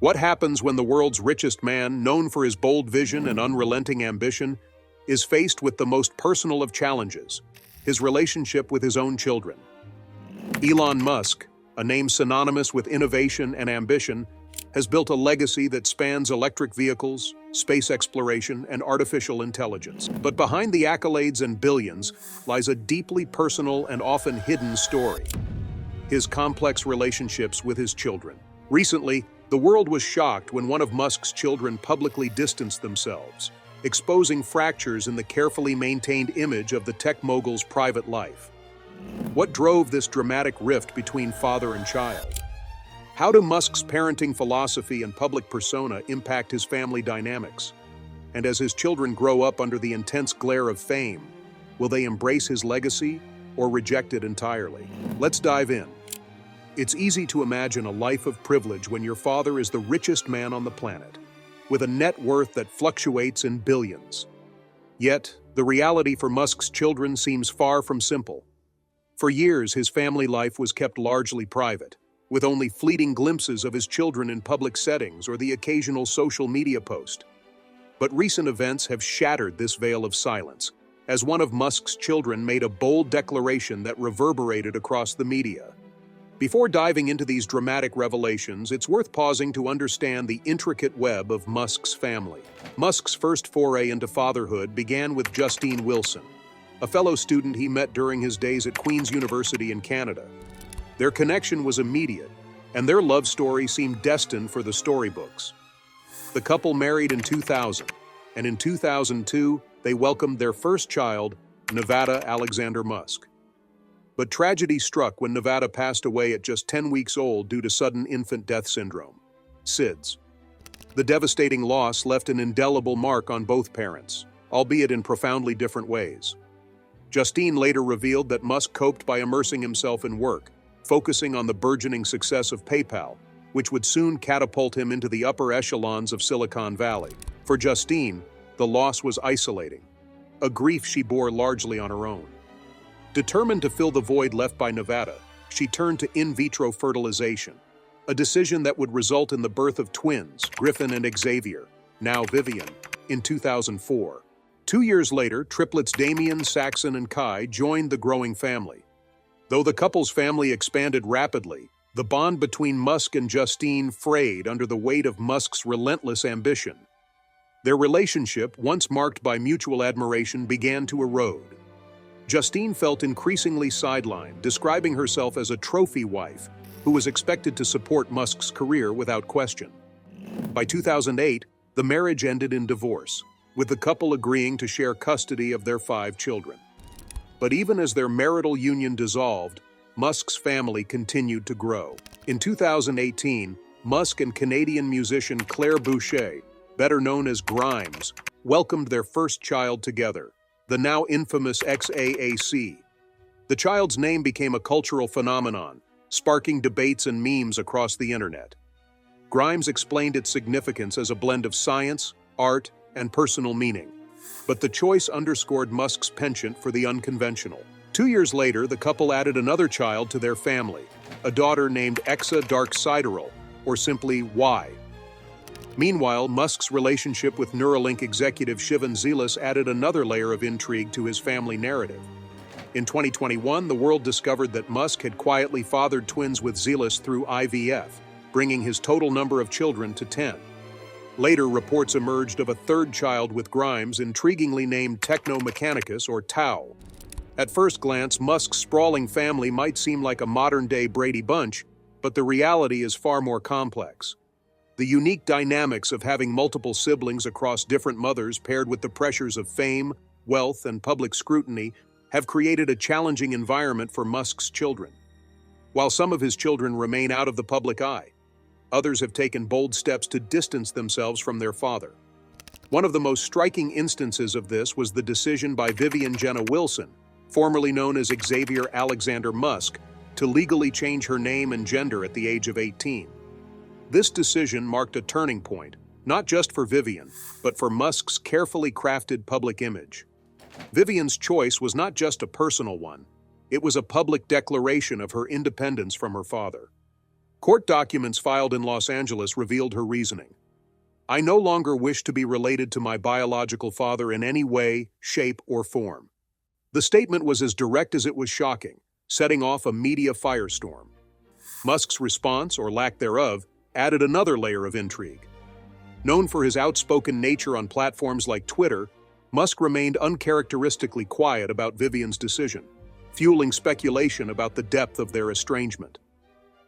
What happens when the world's richest man, known for his bold vision and unrelenting ambition, is faced with the most personal of challenges, his relationship with his own children? Elon Musk, a name synonymous with innovation and ambition, has built a legacy that spans electric vehicles, space exploration, and artificial intelligence. But behind the accolades and billions lies a deeply personal and often hidden story: his complex relationships with his children. Recently, the world was shocked when one of Musk's children publicly distanced themselves, exposing fractures in the carefully maintained image of the tech mogul's private life. What drove this dramatic rift between father and child? How do Musk's parenting philosophy and public persona impact his family dynamics? And as his children grow up under the intense glare of fame, will they embrace his legacy or reject it entirely? Let's dive in. It's easy to imagine a life of privilege when your father is the richest man on the planet, with a net worth that fluctuates in billions. Yet, the reality for Musk's children seems far from simple. For years, his family life was kept largely private, with only fleeting glimpses of his children in public settings or the occasional social media post. But recent events have shattered this veil of silence, as one of Musk's children made a bold declaration that reverberated across the media. Before diving into these dramatic revelations, it's worth pausing to understand the intricate web of Musk's family. Musk's first foray into fatherhood began with Justine Wilson, a fellow student he met during his days at Queen's University in Canada. Their connection was immediate, and their love story seemed destined for the storybooks. The couple married in 2000, and in 2002, they welcomed their first child, Nevada Alexander Musk. But tragedy struck when Nevada passed away at just 10 weeks old due to sudden infant death syndrome, SIDS. The devastating loss left an indelible mark on both parents, albeit in profoundly different ways. Justine later revealed that Musk coped by immersing himself in work, focusing on the burgeoning success of PayPal, which would soon catapult him into the upper echelons of Silicon Valley. For Justine, the loss was isolating, a grief she bore largely on her own. Determined to fill the void left by Nevada, she turned to in vitro fertilization, a decision that would result in the birth of twins, Griffin and Xavier, now Vivian, in 2004. 2 years later, triplets Damien, Saxon, and Kai joined the growing family. Though the couple's family expanded rapidly, the bond between Musk and Justine frayed under the weight of Musk's relentless ambition. Their relationship, once marked by mutual admiration, began to erode. Justine felt increasingly sidelined, describing herself as a trophy wife who was expected to support Musk's career without question. By 2008, the marriage ended in divorce, with the couple agreeing to share custody of their 5 children. But even as their marital union dissolved, Musk's family continued to grow. In 2018, Musk and Canadian musician Claire Boucher, better known as Grimes, welcomed their first child together, the now infamous XAAC. The child's name became a cultural phenomenon, sparking debates and memes across the internet. Grimes explained its significance as a blend of science, art, and personal meaning. But the choice underscored Musk's penchant for the unconventional. 2 years later, the couple added another child to their family, a daughter named Exa Dark Sideral, or simply Y. Meanwhile, Musk's relationship with Neuralink executive Shivan Zelas added another layer of intrigue to his family narrative. In 2021, the world discovered that Musk had quietly fathered twins with Zelas through IVF, bringing his total number of children to 10. Later, reports emerged of a third child with Grimes, intriguingly named Techno Mechanicus, or Tau. At first glance, Musk's sprawling family might seem like a modern-day Brady Bunch, but the reality is far more complex. The unique dynamics of having multiple siblings across different mothers paired with the pressures of fame, wealth, and public scrutiny have created a challenging environment for Musk's children. While some of his children remain out of the public eye, others have taken bold steps to distance themselves from their father. One of the most striking instances of this was the decision by Vivian Jenna Wilson, formerly known as Xavier Alexander Musk, to legally change her name and gender at the age of 18. This decision marked a turning point, not just for Vivian, but for Musk's carefully crafted public image. Vivian's choice was not just a personal one, it was a public declaration of her independence from her father. Court documents filed in Los Angeles revealed her reasoning. "I no longer wish to be related to my biological father in any way, shape, or form." The statement was as direct as it was shocking, setting off a media firestorm. Musk's response, or lack thereof, added another layer of intrigue. Known for his outspoken nature on platforms like Twitter, Musk remained uncharacteristically quiet about Vivian's decision, fueling speculation about the depth of their estrangement.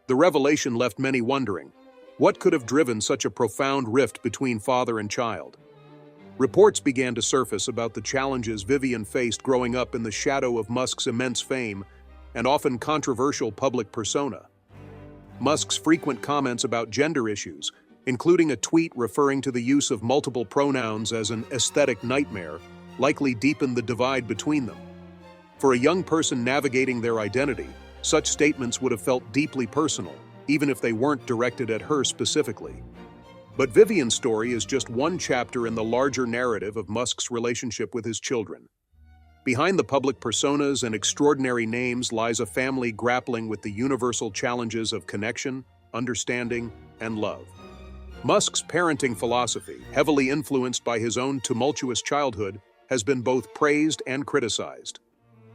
The revelation left many wondering, what could have driven such a profound rift between father and child? Reports began to surface about the challenges Vivian faced growing up in the shadow of Musk's immense fame and often controversial public persona. Musk's frequent comments about gender issues, including a tweet referring to the use of multiple pronouns as an aesthetic nightmare, likely deepened the divide between them. For a young person navigating their identity, such statements would have felt deeply personal, even if they weren't directed at her specifically. But Vivian's story is just one chapter in the larger narrative of Musk's relationship with his children. Behind the public personas and extraordinary names lies a family grappling with the universal challenges of connection, understanding, and love. Musk's parenting philosophy, heavily influenced by his own tumultuous childhood, has been both praised and criticized.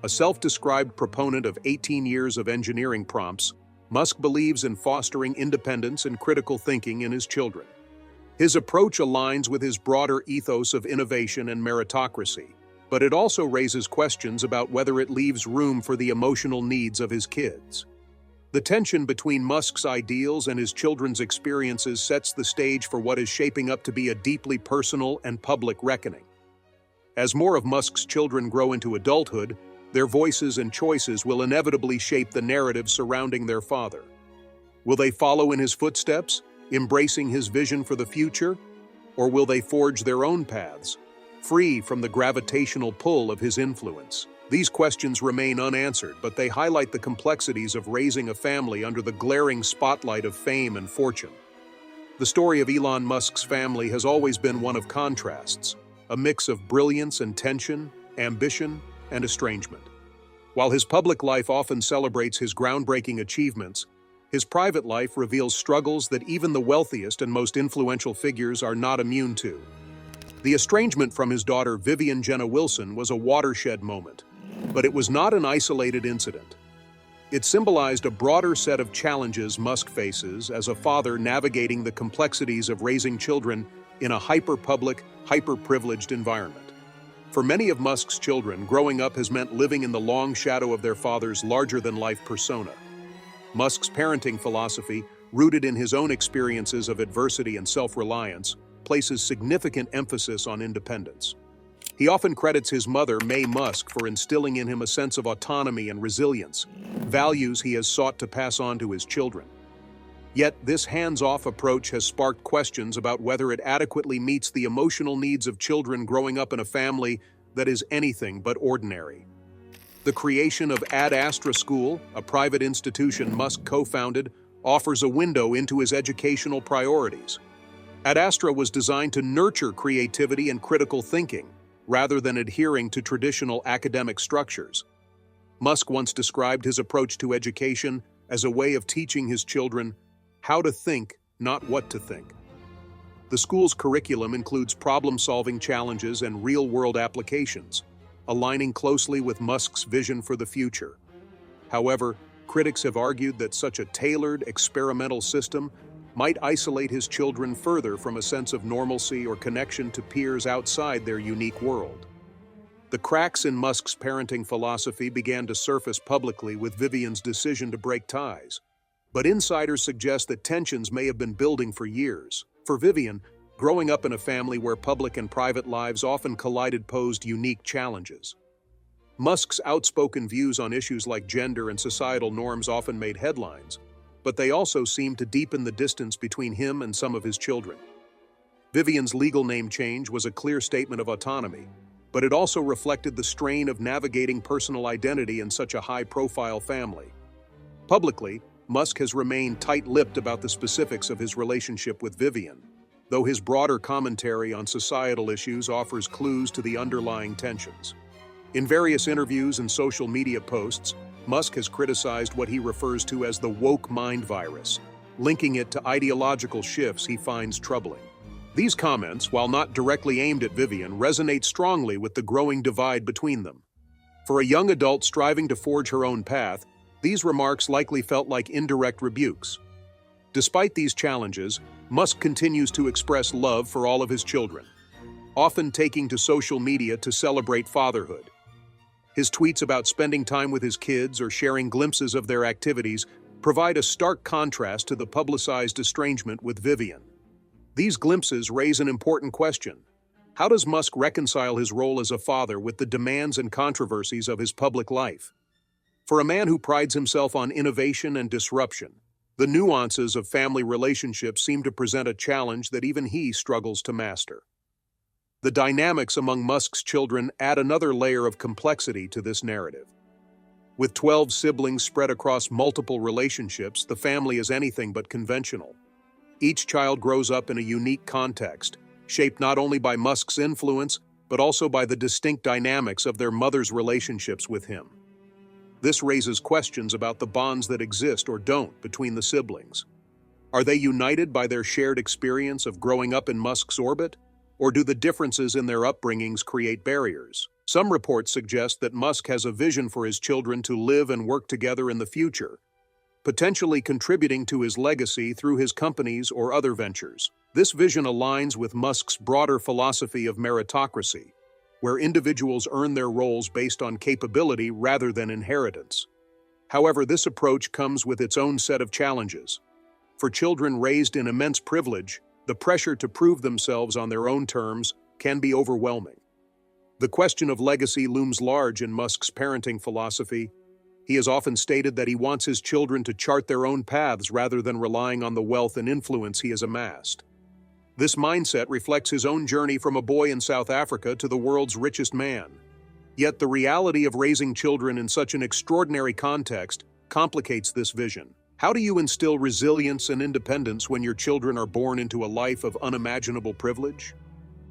A self-described proponent of 18 years of engineering prompts, Musk believes in fostering independence and critical thinking in his children. His approach aligns with his broader ethos of innovation and meritocracy, but it also raises questions about whether it leaves room for the emotional needs of his kids. The tension between Musk's ideals and his children's experiences sets the stage for what is shaping up to be a deeply personal and public reckoning. As more of Musk's children grow into adulthood, their voices and choices will inevitably shape the narrative surrounding their father. Will they follow in his footsteps, embracing his vision for the future, or will they forge their own paths, free from the gravitational pull of his influence? These questions remain unanswered, but they highlight the complexities of raising a family under the glaring spotlight of fame and fortune. The story of Elon Musk's family has always been one of contrasts, a mix of brilliance and tension, ambition and estrangement. While his public life often celebrates his groundbreaking achievements, his private life reveals struggles that even the wealthiest and most influential figures are not immune to. The estrangement from his daughter Vivian Jenna Wilson was a watershed moment, but it was not an isolated incident. It symbolized a broader set of challenges Musk faces as a father navigating the complexities of raising children in a hyper-public, hyper-privileged environment. For many of Musk's children, growing up has meant living in the long shadow of their father's larger-than-life persona. Musk's parenting philosophy, rooted in his own experiences of adversity and self-reliance, places significant emphasis on independence. He often credits his mother, Mae Musk, for instilling in him a sense of autonomy and resilience, values he has sought to pass on to his children. Yet, this hands-off approach has sparked questions about whether it adequately meets the emotional needs of children growing up in a family that is anything but ordinary. The creation of Ad Astra School, a private institution Musk co-founded, offers a window into his educational priorities. Ad Astra was designed to nurture creativity and critical thinking, rather than adhering to traditional academic structures. Musk once described his approach to education as a way of teaching his children how to think, not what to think. The school's curriculum includes problem-solving challenges and real-world applications, aligning closely with Musk's vision for the future. However, critics have argued that such a tailored, experimental system might isolate his children further from a sense of normalcy or connection to peers outside their unique world. The cracks in Musk's parenting philosophy began to surface publicly with Vivian's decision to break ties, but insiders suggest that tensions may have been building for years. For Vivian, growing up in a family where public and private lives often collided posed unique challenges. Musk's outspoken views on issues like gender and societal norms often made headlines, but they also seemed to deepen the distance between him and some of his children. Vivian's legal name change was a clear statement of autonomy, but it also reflected the strain of navigating personal identity in such a high-profile family. Publicly, Musk has remained tight-lipped about the specifics of his relationship with Vivian, though his broader commentary on societal issues offers clues to the underlying tensions. In various interviews and social media posts, Musk has criticized what he refers to as the woke mind virus, linking it to ideological shifts he finds troubling. These comments, while not directly aimed at Vivian, resonate strongly with the growing divide between them. For a young adult striving to forge her own path, these remarks likely felt like indirect rebukes. Despite these challenges, Musk continues to express love for all of his children, often taking to social media to celebrate fatherhood. His tweets about spending time with his kids or sharing glimpses of their activities provide a stark contrast to the publicized estrangement with Vivian. These glimpses raise an important question. How does Musk reconcile his role as a father with the demands and controversies of his public life? For a man who prides himself on innovation and disruption, the nuances of family relationships seem to present a challenge that even he struggles to master. The dynamics among Musk's children add another layer of complexity to this narrative. With 12 siblings spread across multiple relationships, the family is anything but conventional. Each child grows up in a unique context, shaped not only by Musk's influence, but also by the distinct dynamics of their mother's relationships with him. This raises questions about the bonds that exist or don't between the siblings. Are they united by their shared experience of growing up in Musk's orbit, or do the differences in their upbringings create barriers? Some reports suggest that Musk has a vision for his children to live and work together in the future, potentially contributing to his legacy through his companies or other ventures. This vision aligns with Musk's broader philosophy of meritocracy, where individuals earn their roles based on capability rather than inheritance. However, this approach comes with its own set of challenges. For children raised in immense privilege, the pressure to prove themselves on their own terms can be overwhelming. The question of legacy looms large in Musk's parenting philosophy. He has often stated that he wants his children to chart their own paths rather than relying on the wealth and influence he has amassed. This mindset reflects his own journey from a boy in South Africa to the world's richest man. Yet the reality of raising children in such an extraordinary context complicates this vision. How do you instill resilience and independence when your children are born into a life of unimaginable privilege?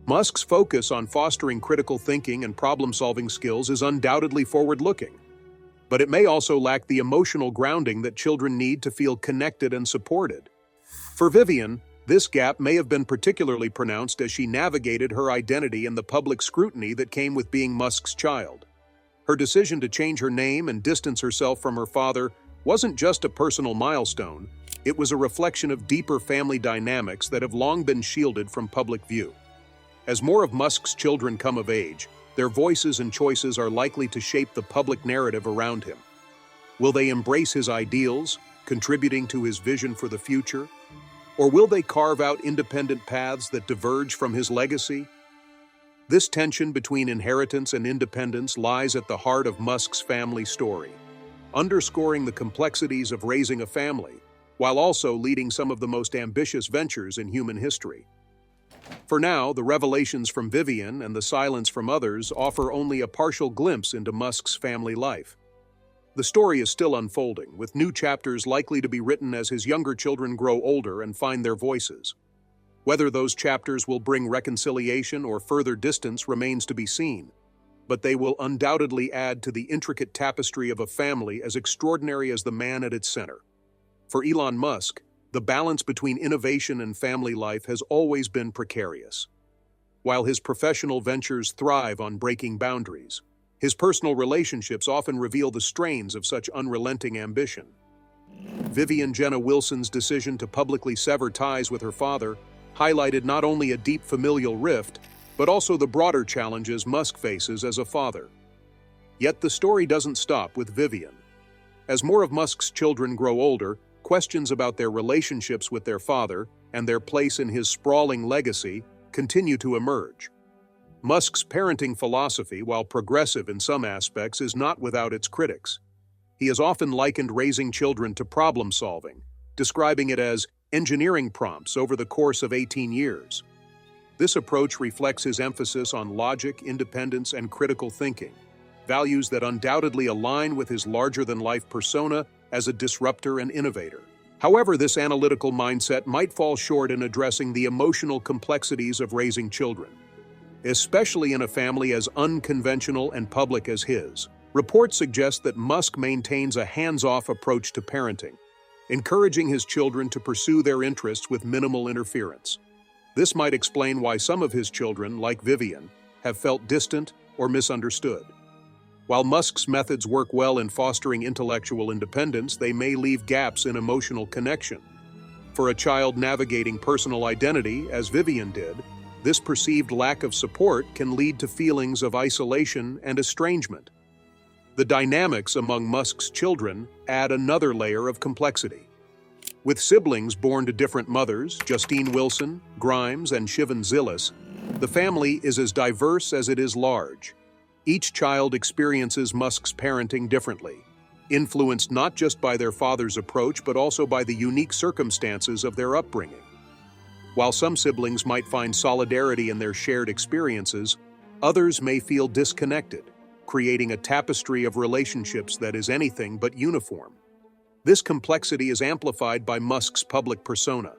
Musk's focus on fostering critical thinking and problem-solving skills is undoubtedly forward-looking, but it may also lack the emotional grounding that children need to feel connected and supported. For Vivian, this gap may have been particularly pronounced as she navigated her identity and the public scrutiny that came with being Musk's child. Her decision to change her name and distance herself from her father wasn't just a personal milestone, it was a reflection of deeper family dynamics that have long been shielded from public view. As more of Musk's children come of age, their voices and choices are likely to shape the public narrative around him. Will they embrace his ideals, contributing to his vision for the future? Or will they carve out independent paths that diverge from his legacy? This tension between inheritance and independence lies at the heart of Musk's family story, underscoring the complexities of raising a family, while also leading some of the most ambitious ventures in human history. For now, the revelations from Vivian and the silence from others offer only a partial glimpse into Musk's family life. The story is still unfolding, with new chapters likely to be written as his younger children grow older and find their voices. Whether those chapters will bring reconciliation or further distance remains to be seen, but they will undoubtedly add to the intricate tapestry of a family as extraordinary as the man at its center. For Elon Musk, the balance between innovation and family life has always been precarious. While his professional ventures thrive on breaking boundaries, his personal relationships often reveal the strains of such unrelenting ambition. Vivian Jenna Wilson's decision to publicly sever ties with her father highlighted not only a deep familial rift, but also the broader challenges Musk faces as a father. Yet the story doesn't stop with Vivian. As more of Musk's children grow older, questions about their relationships with their father and their place in his sprawling legacy continue to emerge. Musk's parenting philosophy, while progressive in some aspects, is not without its critics. He has often likened raising children to problem solving, describing it as engineering prompts over the course of 18 years. This approach reflects his emphasis on logic, independence, and critical thinking, values that undoubtedly align with his larger-than-life persona as a disruptor and innovator. However, this analytical mindset might fall short in addressing the emotional complexities of raising children, especially in a family as unconventional and public as his. Reports suggest that Musk maintains a hands-off approach to parenting, encouraging his children to pursue their interests with minimal interference. This might explain why some of his children, like Vivian, have felt distant or misunderstood. While Musk's methods work well in fostering intellectual independence, they may leave gaps in emotional connection. For a child navigating personal identity, as Vivian did, this perceived lack of support can lead to feelings of isolation and estrangement. The dynamics among Musk's children add another layer of complexity. With siblings born to different mothers, Justine Wilson, Grimes, and Shivan Zillis, the family is as diverse as it is large. Each child experiences Musk's parenting differently, influenced not just by their father's approach but also by the unique circumstances of their upbringing. While some siblings might find solidarity in their shared experiences, others may feel disconnected, creating a tapestry of relationships that is anything but uniform. This complexity is amplified by Musk's public persona.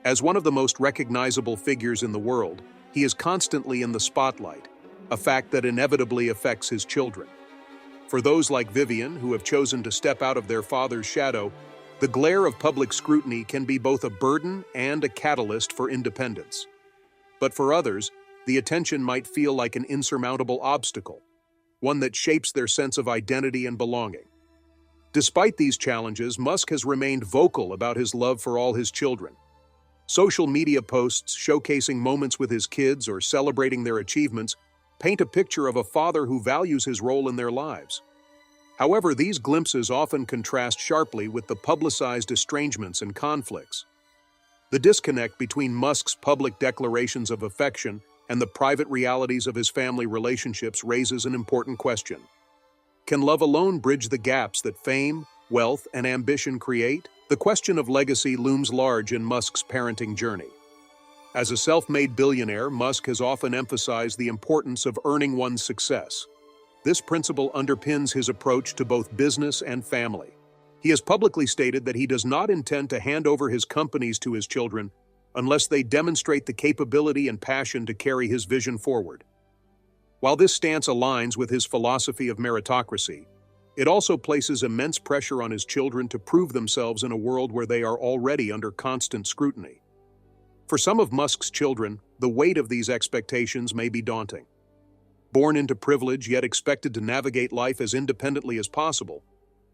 As one of the most recognizable figures in the world, he is constantly in the spotlight, a fact that inevitably affects his children. For those like Vivian, who have chosen to step out of their father's shadow, the glare of public scrutiny can be both a burden and a catalyst for independence. But for others, the attention might feel like an insurmountable obstacle, one that shapes their sense of identity and belonging. Despite these challenges, Musk has remained vocal about his love for all his children. Social media posts showcasing moments with his kids or celebrating their achievements paint a picture of a father who values his role in their lives. However, these glimpses often contrast sharply with the publicized estrangements and conflicts. The disconnect between Musk's public declarations of affection and the private realities of his family relationships raises an important question. Can love alone bridge the gaps that fame, wealth, and ambition create? The question of legacy looms large in Musk's parenting journey. As a self-made billionaire, Musk has often emphasized the importance of earning one's success. This principle underpins his approach to both business and family. He has publicly stated that he does not intend to hand over his companies to his children unless they demonstrate the capability and passion to carry his vision forward. While this stance aligns with his philosophy of meritocracy, it also places immense pressure on his children to prove themselves in a world where they are already under constant scrutiny. For some of Musk's children, the weight of these expectations may be daunting. Born into privilege yet expected to navigate life as independently as possible,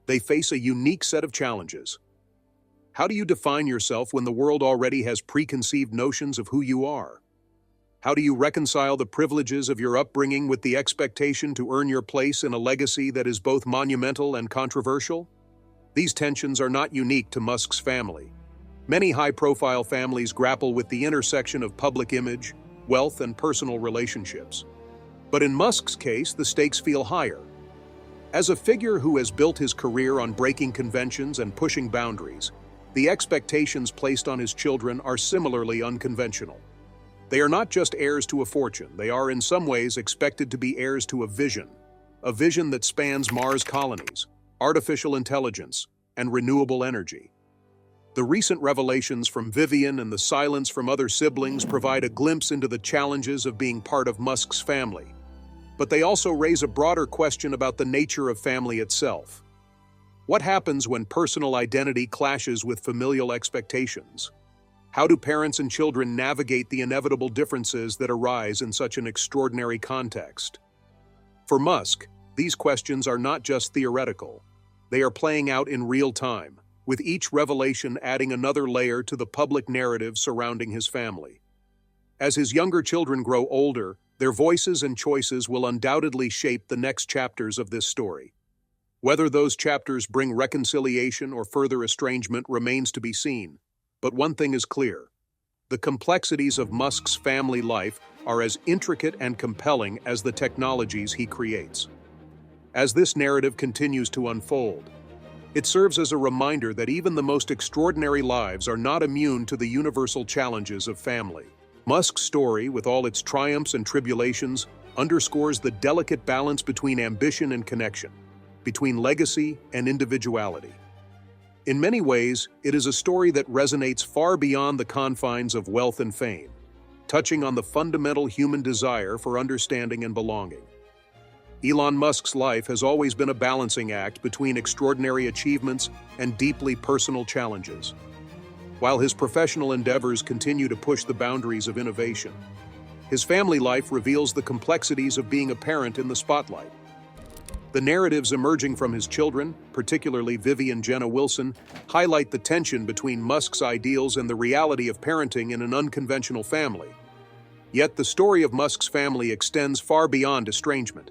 they face a unique set of challenges. How do you define yourself when the world already has preconceived notions of who you are? How do you reconcile the privileges of your upbringing with the expectation to earn your place in a legacy that is both monumental and controversial? These tensions are not unique to Musk's family. Many high-profile families grapple with the intersection of public image, wealth, and personal relationships. But in Musk's case, the stakes feel higher. As a figure who has built his career on breaking conventions and pushing boundaries, the expectations placed on his children are similarly unconventional. They are not just heirs to a fortune, they are in some ways expected to be heirs to a vision that spans Mars colonies, artificial intelligence, and renewable energy. The recent revelations from Vivian and the silence from other siblings provide a glimpse into the challenges of being part of Musk's family. But they also raise a broader question about the nature of family itself. What happens when personal identity clashes with familial expectations? How do parents and children navigate the inevitable differences that arise in such an extraordinary context? For Musk, these questions are not just theoretical. They are playing out in real time, with each revelation adding another layer to the public narrative surrounding his family. As his younger children grow older, their voices and choices will undoubtedly shape the next chapters of this story. Whether those chapters bring reconciliation or further estrangement remains to be seen. But one thing is clear. The complexities of Musk's family life are as intricate and compelling as the technologies he creates. As this narrative continues to unfold, it serves as a reminder that even the most extraordinary lives are not immune to the universal challenges of family. Musk's story, with all its triumphs and tribulations, underscores the delicate balance between ambition and connection, between legacy and individuality. In many ways, it is a story that resonates far beyond the confines of wealth and fame, touching on the fundamental human desire for understanding and belonging. Elon Musk's life has always been a balancing act between extraordinary achievements and deeply personal challenges. While his professional endeavors continue to push the boundaries of innovation, his family life reveals the complexities of being a parent in the spotlight. The narratives emerging from his children, particularly Vivian Jenna Wilson, highlight the tension between Musk's ideals and the reality of parenting in an unconventional family. Yet the story of Musk's family extends far beyond estrangement.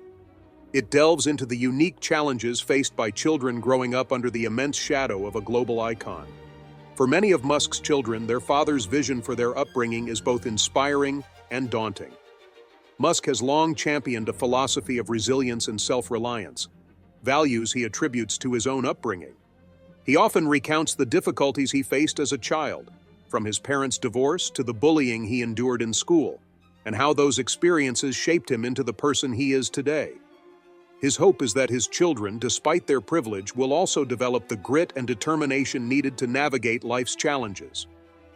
It delves into the unique challenges faced by children growing up under the immense shadow of a global icon. For many of Musk's children, their father's vision for their upbringing is both inspiring and daunting. Musk has long championed a philosophy of resilience and self-reliance, values he attributes to his own upbringing. He often recounts the difficulties he faced as a child, from his parents' divorce to the bullying he endured in school, and how those experiences shaped him into the person he is today. His hope is that his children, despite their privilege, will also develop the grit and determination needed to navigate life's challenges.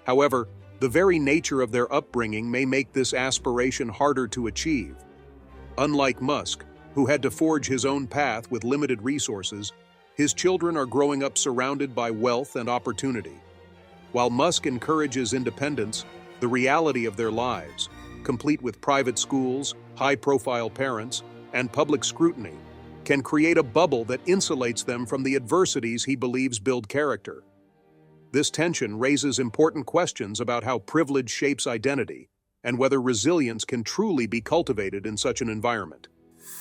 However, the very nature of their upbringing may make this aspiration harder to achieve. Unlike Musk, who had to forge his own path with limited resources, his children are growing up surrounded by wealth and opportunity. While Musk encourages independence, the reality of their lives, complete with private schools, high-profile parents, and public scrutiny, can create a bubble that insulates them from the adversities he believes build character. This tension raises important questions about how privilege shapes identity and whether resilience can truly be cultivated in such an environment.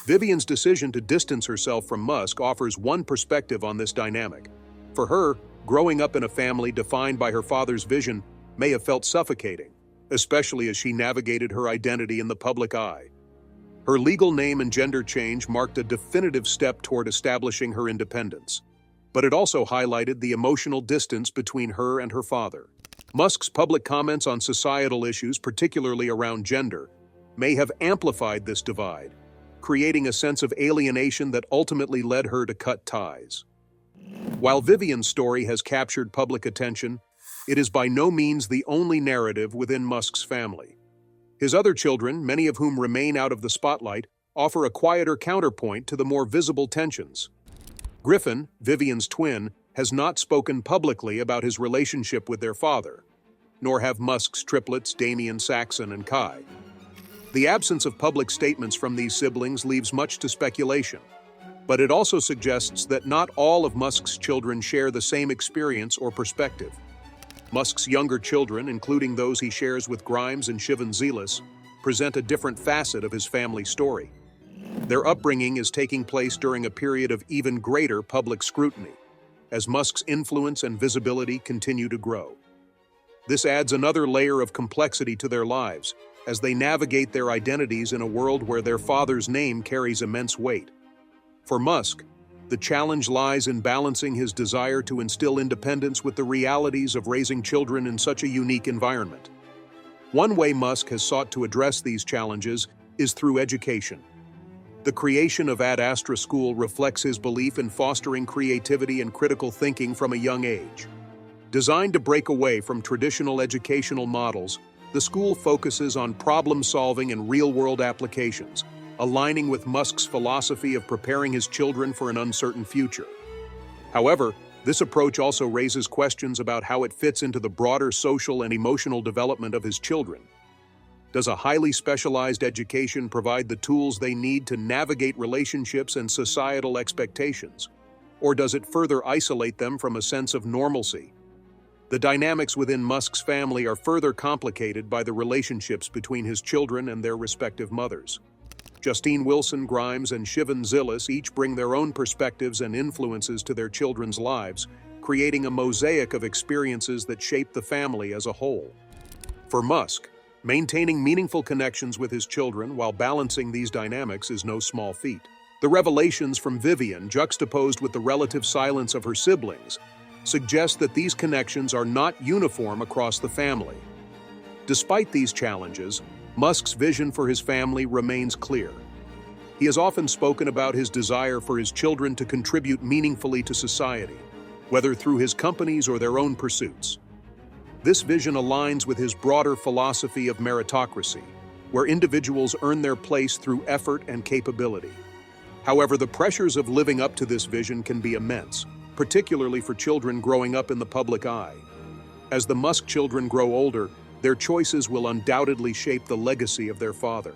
Vivian's decision to distance herself from Musk offers one perspective on this dynamic. For her, growing up in a family defined by her father's vision may have felt suffocating, especially as she navigated her identity in the public eye. Her legal name and gender change marked a definitive step toward establishing her independence, but it also highlighted the emotional distance between her and her father. Musk's public comments on societal issues, particularly around gender, may have amplified this divide, creating a sense of alienation that ultimately led her to cut ties. While Vivian's story has captured public attention, it is by no means the only narrative within Musk's family. His other children, many of whom remain out of the spotlight, offer a quieter counterpoint to the more visible tensions. Griffin, Vivian's twin, has not spoken publicly about his relationship with their father, nor have Musk's triplets Damian, Saxon, and Kai. The absence of public statements from these siblings leaves much to speculation, but it also suggests that not all of Musk's children share the same experience or perspective. Musk's younger children, including those he shares with Grimes and Shivan Zealous, present a different facet of his family story. Their upbringing is taking place during a period of even greater public scrutiny, as Musk's influence and visibility continue to grow. This adds another layer of complexity to their lives, as they navigate their identities in a world where their father's name carries immense weight. For Musk, the challenge lies in balancing his desire to instill independence with the realities of raising children in such a unique environment. One way Musk has sought to address these challenges is through education. The creation of Ad Astra School reflects his belief in fostering creativity and critical thinking from a young age. Designed to break away from traditional educational models, the school focuses on problem-solving and real-world applications, aligning with Musk's philosophy of preparing his children for an uncertain future. However, this approach also raises questions about how it fits into the broader social and emotional development of his children. Does a highly specialized education provide the tools they need to navigate relationships and societal expectations? Or does it further isolate them from a sense of normalcy? The dynamics within Musk's family are further complicated by the relationships between his children and their respective mothers. Justine Wilson, Grimes, and Shivan Zealous each bring their own perspectives and influences to their children's lives, creating a mosaic of experiences that shape the family as a whole. For Musk, maintaining meaningful connections with his children while balancing these dynamics is no small feat. The revelations from Vivian, juxtaposed with the relative silence of her siblings, suggest that these connections are not uniform across the family. Despite these challenges, Musk's vision for his family remains clear. He has often spoken about his desire for his children to contribute meaningfully to society, whether through his companies or their own pursuits. This vision aligns with his broader philosophy of meritocracy, where individuals earn their place through effort and capability. However, the pressures of living up to this vision can be immense, particularly for children growing up in the public eye. As the Musk children grow older, their choices will undoubtedly shape the legacy of their father.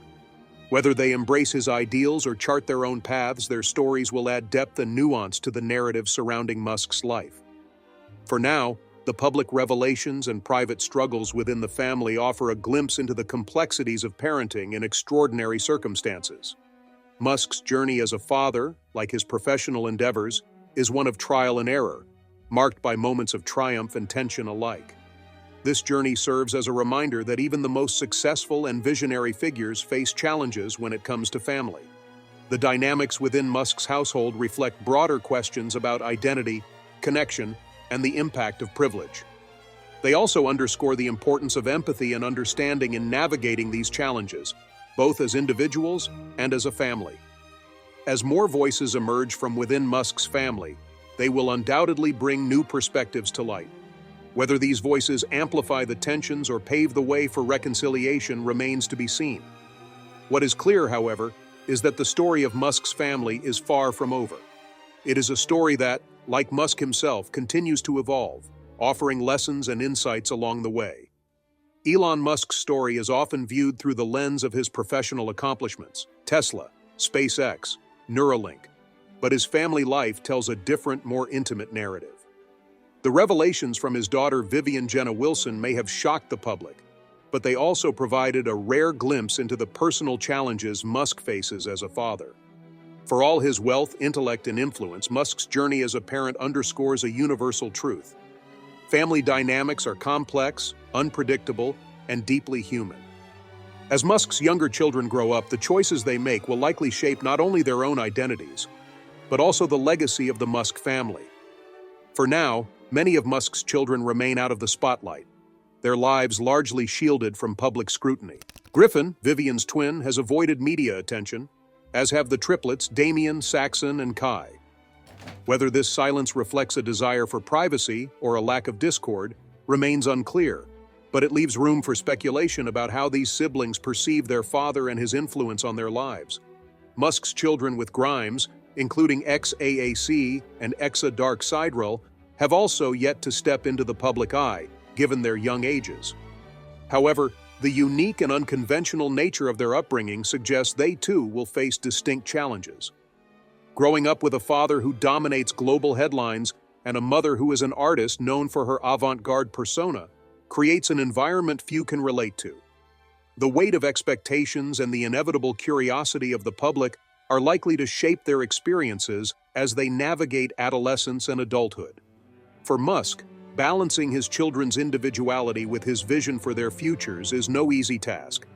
Whether they embrace his ideals or chart their own paths, their stories will add depth and nuance to the narrative surrounding Musk's life. For now, the public revelations and private struggles within the family offer a glimpse into the complexities of parenting in extraordinary circumstances. Musk's journey as a father, like his professional endeavors, is one of trial and error, marked by moments of triumph and tension alike. This journey serves as a reminder that even the most successful and visionary figures face challenges when it comes to family. The dynamics within Musk's household reflect broader questions about identity, connection, and the impact of privilege. They also underscore the importance of empathy and understanding in navigating these challenges, both as individuals and as a family. As more voices emerge from within Musk's family, they will undoubtedly bring new perspectives to light. Whether these voices amplify the tensions or pave the way for reconciliation remains to be seen. What is clear, however, is that the story of Musk's family is far from over. It is a story that, like Musk himself, continues to evolve, offering lessons and insights along the way. Elon Musk's story is often viewed through the lens of his professional accomplishments, Tesla, SpaceX, Neuralink, but his family life tells a different, more intimate narrative. The revelations from his daughter Vivian Jenna Wilson may have shocked the public, but they also provided a rare glimpse into the personal challenges Musk faces as a father. For all his wealth, intellect, and influence, Musk's journey as a parent underscores a universal truth. Family dynamics are complex, unpredictable, and deeply human. As Musk's younger children grow up, the choices they make will likely shape not only their own identities, but also the legacy of the Musk family. For now, many of Musk's children remain out of the spotlight, their lives largely shielded from public scrutiny. Griffin, Vivian's twin, has avoided media attention, as have the triplets Damien, Saxon, and Kai. Whether this silence reflects a desire for privacy or a lack of discord remains unclear, but it leaves room for speculation about how these siblings perceive their father and his influence on their lives. Musk's children with Grimes, including ex-AAC and exa-Dark Sideral, have also yet to step into the public eye, given their young ages. However, the unique and unconventional nature of their upbringing suggests they too will face distinct challenges. Growing up with a father who dominates global headlines and a mother who is an artist known for her avant-garde persona creates an environment few can relate to. The weight of expectations and the inevitable curiosity of the public are likely to shape their experiences as they navigate adolescence and adulthood. For Musk, balancing his children's individuality with his vision for their futures is no easy task.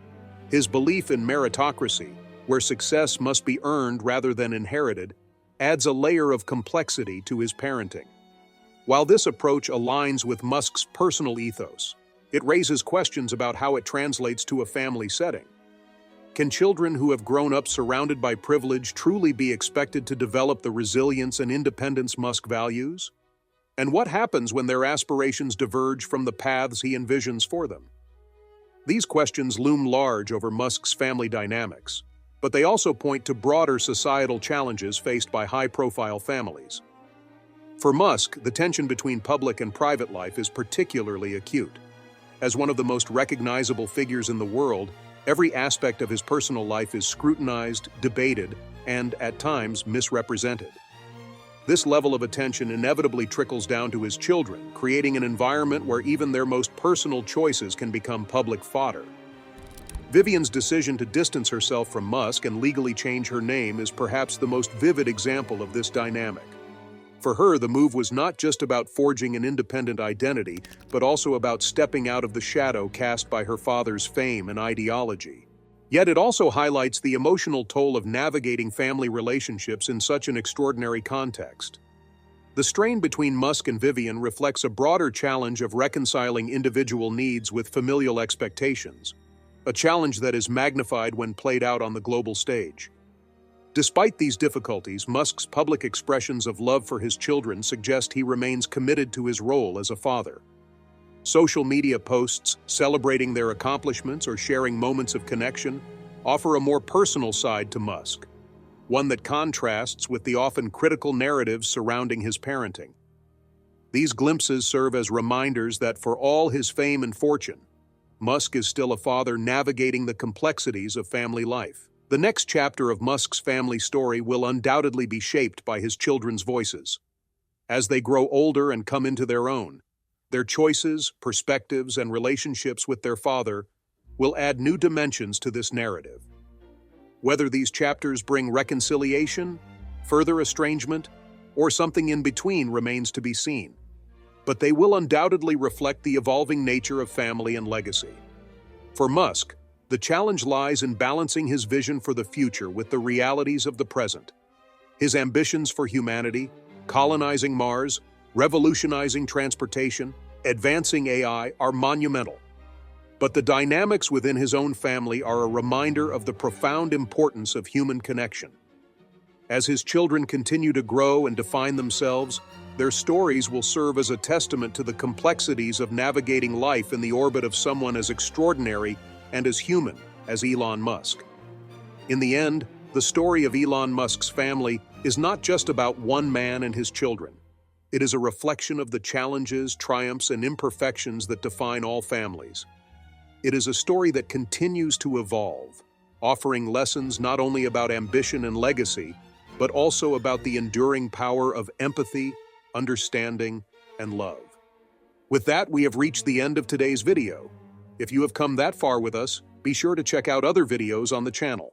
His belief in meritocracy, where success must be earned rather than inherited, adds a layer of complexity to his parenting. While this approach aligns with Musk's personal ethos, it raises questions about how it translates to a family setting. Can children who have grown up surrounded by privilege truly be expected to develop the resilience and independence Musk values? And what happens when their aspirations diverge from the paths he envisions for them? These questions loom large over Musk's family dynamics, but they also point to broader societal challenges faced by high-profile families. For Musk, the tension between public and private life is particularly acute. As one of the most recognizable figures in the world, every aspect of his personal life is scrutinized, debated, and, at times, misrepresented. This level of attention inevitably trickles down to his children, creating an environment where even their most personal choices can become public fodder. Vivian's decision to distance herself from Musk and legally change her name is perhaps the most vivid example of this dynamic. For her, the move was not just about forging an independent identity, but also about stepping out of the shadow cast by her father's fame and ideology. Yet it also highlights the emotional toll of navigating family relationships in such an extraordinary context. The strain between Musk and Vivian reflects a broader challenge of reconciling individual needs with familial expectations, a challenge that is magnified when played out on the global stage. Despite these difficulties, Musk's public expressions of love for his children suggest he remains committed to his role as a father. Social media posts celebrating their accomplishments or sharing moments of connection offer a more personal side to Musk. one that contrasts with the often critical narratives surrounding his parenting. These glimpses serve as reminders that for all his fame and fortune, Musk is still a father navigating the complexities of family life. The next chapter of Musk's family story will undoubtedly be shaped by his children's voices. As they grow older and come into their own, their choices, perspectives, and relationships with their father will add new dimensions to this narrative. Whether these chapters bring reconciliation, further estrangement, or something in between remains to be seen. But they will undoubtedly reflect the evolving nature of family and legacy. For Musk, the challenge lies in balancing his vision for the future with the realities of the present. His ambitions for humanity, colonizing Mars, revolutionizing transportation, advancing AI are monumental. But the dynamics within his own family are a reminder of the profound importance of human connection. As his children continue to grow and define themselves, their stories will serve as a testament to the complexities of navigating life in the orbit of someone as extraordinary and as human as Elon Musk. In the end, the story of Elon Musk's family is not just about one man and his children. It is a reflection of the challenges, triumphs, and imperfections that define all families. It is a story that continues to evolve, offering lessons not only about ambition and legacy, but also about the enduring power of empathy, understanding, and love. With that, we have reached the end of today's video. If you have come that far with us, be sure to check out other videos on the channel.